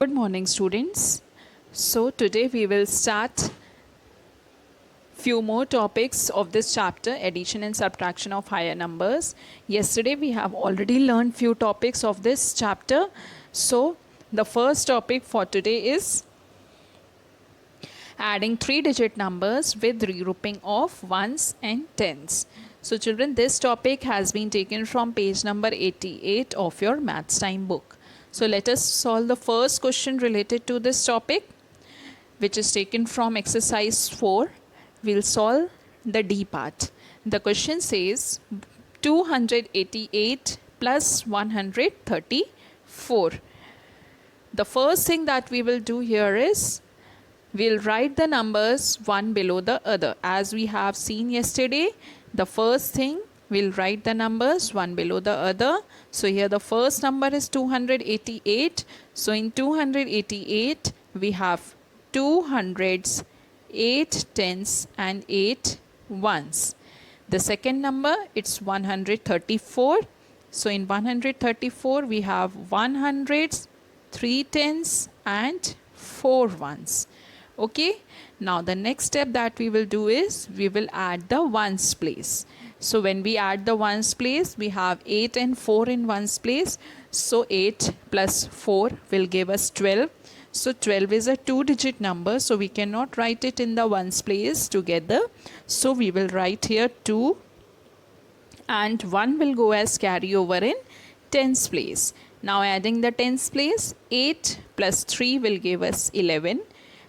Good morning, students. So today we will start few more topics of this chapter, addition and subtraction of higher numbers. Yesterday we have already learned few topics of this chapter. So the first topic for today is adding three-digit numbers with regrouping of ones and tens. So children, this topic has been taken from page number 88 of your Maths Time book. So let us solve the first question related to this topic, which is taken from exercise 4. We'll solve the D part. The question says 288 plus 134. The first thing that we will do here is we'll write the numbers one below the other. As we have seen yesterday, the first thing we'll write the numbers one below the other. So here the first number is 288. So in 288 we have 2 hundreds, 8 tens and 8 ones. The second number, it's 134. So in 134 we have 1 hundreds, 3 tens and 4 ones. Okay, now the next step that we will do is we will add the ones place. So when we add the ones place, we have 8 and 4 in ones place. So 8 plus 4 will give us 12. So 12 is a two-digit number, so we cannot write it in the ones place together. So we will write here 2 and 1 will go as carry over in tens place. Now adding the tens place, 8 plus 3 will give us 11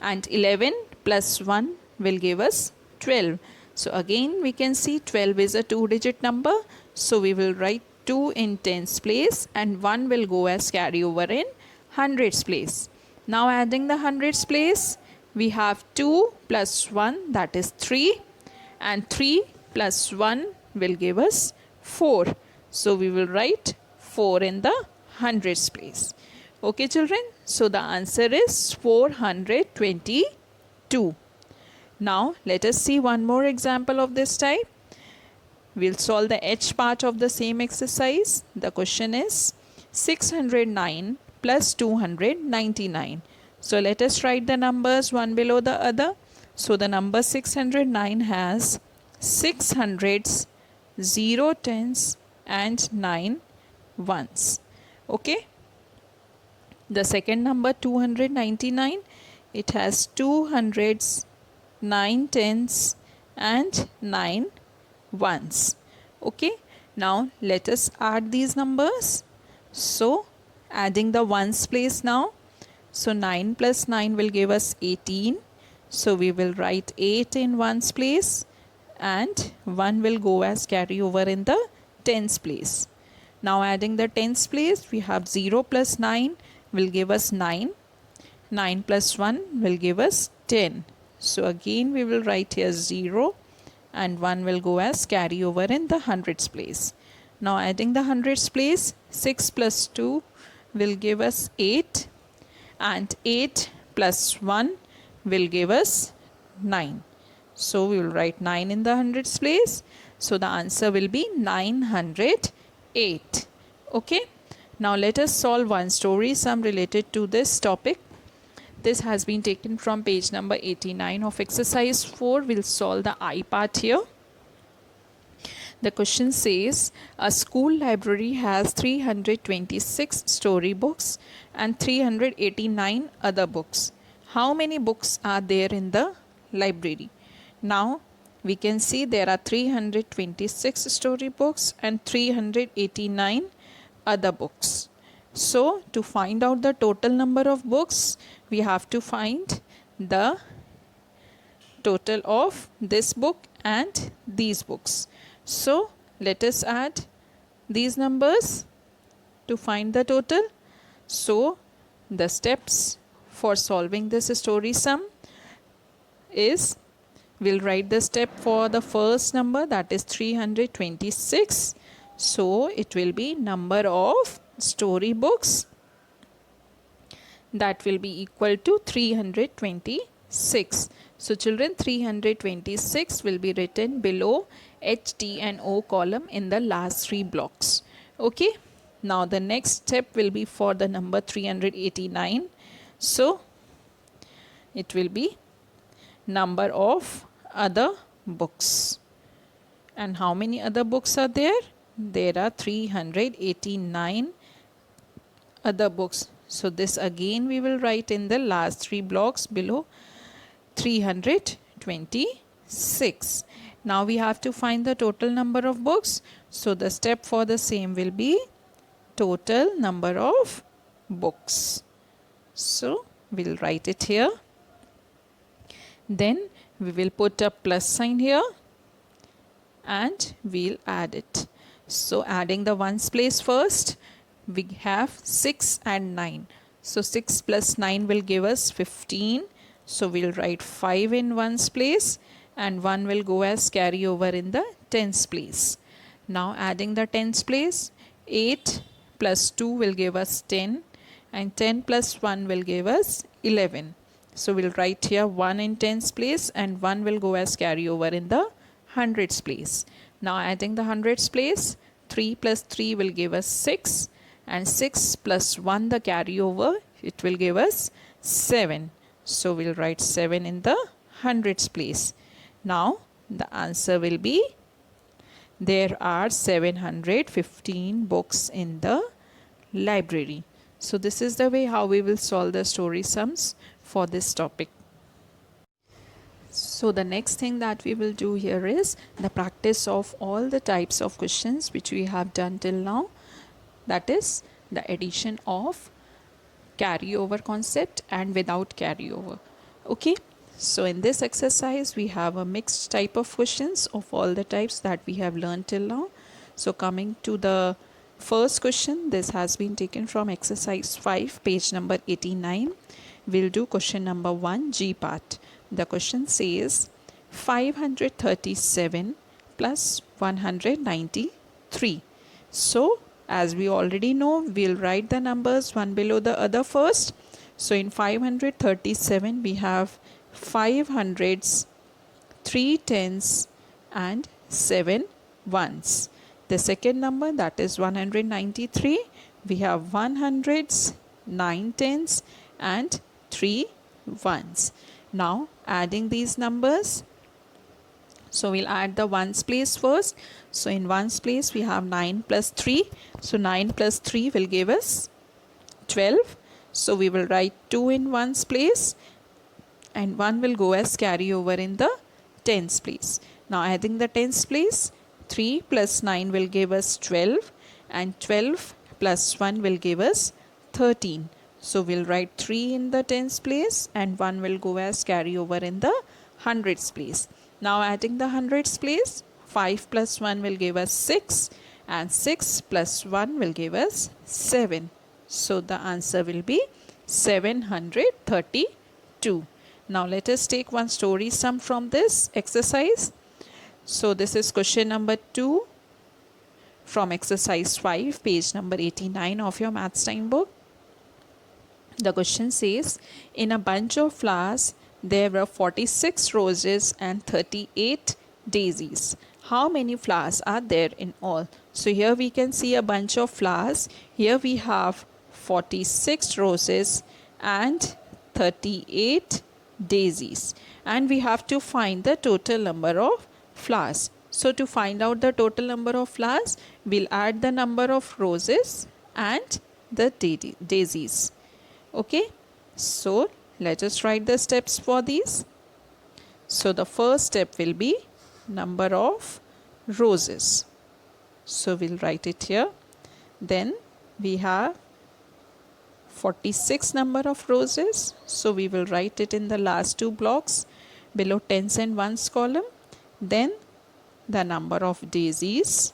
and 11 plus 1 will give us 12. So again we can see 12 is a two-digit number, so we will write 2 in tens place and 1 will go as carry over in hundreds place. Now adding the hundreds place, we have 2 plus 1, that is 3, and 3 plus 1 will give us 4. So we will write 4 in the hundreds place. Okay children, so the answer is 422. Now let us see one more example of this type. We'll solve the H part of the same exercise. The question is 609 plus 299. So let us write the numbers one below the other. So the number 609 has 6 hundreds, 0 tens and 9 ones. Okay. The second number 299, it has 2 hundreds, 9 tens and 9 ones. Okay. Now let us add these numbers. So adding the ones place now. So 9 plus 9 will give us 18. So we will write 8 in ones place and 1 will go as carry over in the tens place. Now adding the tens place, we have 0 plus 9 will give us 9. 9 plus 1 will give us 10. So again we will write here 0 and 1 will go as carry over in the hundreds place. Now adding the hundreds place, 6 plus 2 will give us 8 and 8 plus 1 will give us 9. So we will write 9 in the hundreds place. So the answer will be 908. Okay. Now let us solve one story sum related to this topic. This has been taken from page number 89 of exercise 4. We'll solve the I part here. The question says a school library has 326 storybooks and 389 other books. How many books are there in the library? Now we can see there are 326 storybooks and 389 other books. So to find out the total number of books, we have to find the total of this book and these books. So let us add these numbers to find the total. So the steps for solving this story sum is, we'll write the step for the first number, that is 326. So it will be number of storybooks, that will be equal to 326. So children, 326 will be written below H, T and O column in the last 3 blocks. Okay. Now the next step will be for the number 389. So it will be number of other books. And how many other books are there? There are 389 other books. So this again we will write in the last three blocks below 326. Now we have to find the total number of books. So the step for the same will be total number of books. So we'll write it here. Then we will put a plus sign here and we'll add it. So adding the ones place first, we have 6 and 9. So 6 plus 9 will give us 15. So we'll write 5 in ones place and 1 will go as carry over in the tens place. Now adding the tens place, 8 plus 2 will give us 10 and 10 plus 1 will give us 11. So we'll write here 1 in tens place and 1 will go as carry over in the hundreds place. Now adding the hundreds place, 3 plus 3 will give us 6 and 6 plus 1 the carry over, it will give us 7. So we'll write 7 in the hundreds place. Now the answer will be there are 715 books in the library. So this is the way how we will solve the story sums for this topic. So the next thing that we will do here is the practice of all the types of questions which we have done till now. That is the addition of carryover concept and without carryover. Okay. So in this exercise we have a mixed type of questions of all the types that we have learned till now. So coming to the first question, this has been taken from exercise 5, page number 89. We'll do question number 1, G part. The question says 537 plus 193. So as we already know, we'll write the numbers one below the other first. So in 537 we have 5 hundreds, 3 tens and 7 ones. The second number, that is 193, we have 1 hundreds, 9 tens and 3 ones. Now adding these numbers, so we'll add the ones place first. So in ones place we have 9 plus 3. So 9 plus 3 will give us 12. So we will write 2 in ones place and 1 will go as carry over in the tens place. Now adding the tens place, 3 plus 9 will give us 12 and 12 plus 1 will give us 13. So we'll write 3 in the tens place and 1 will go as carry over in the hundreds place. Now adding the hundreds place, 5 plus 1 will give us 6 and 6 plus 1 will give us 7. So the answer will be 732. Now let us take one story sum from this exercise. So this is question number 2 from exercise 5, page number 89 of your maths time book. The question says, in a bunch of flowers, there were 46 roses and 38 daisies. How many flowers are there in all? So here we can see a bunch of flowers. Here we have 46 roses and 38 daisies. And we have to find the total number of flowers. So to find out the total number of flowers, we'll add the number of roses and the daisies. Okay, so let us write the steps for these. So the first step will be number of roses. So we'll write it here. Then we have 46 number of roses. So we will write it in the last two blocks below tens and ones column. Then the number of daisies.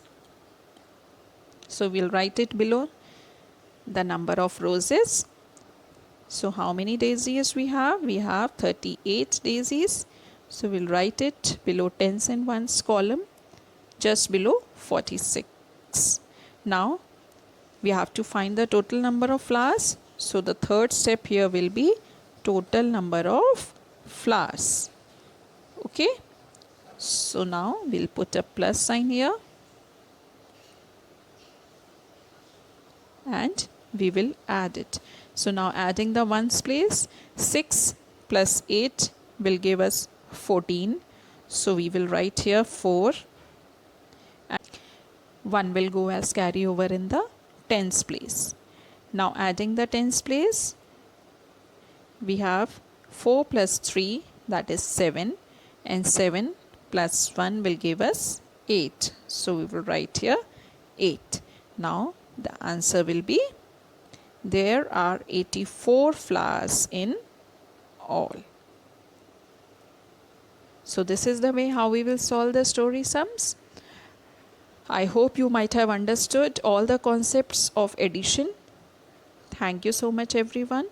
So we'll write it below the number of roses. So how many daisies we have? We have 38 daisies. So we'll write it below tens and ones column, just below 46. Now we have to find the total number of flowers. So the third step here will be total number of flowers. Okay. So now we'll put a plus sign here and we will add it. So now adding the ones place, 6 plus 8 will give us 14. So we will write here 4. And 1 will go as carry over in the tens place. Now adding the tens place, we have 4 plus 3, that is 7, and 7 plus 1 will give us 8. So we will write here 8. Now the answer will be, there are 84 flowers in all. So this is the way how we will solve the story sums. I hope you might have understood all the concepts of addition. Thank you so much everyone.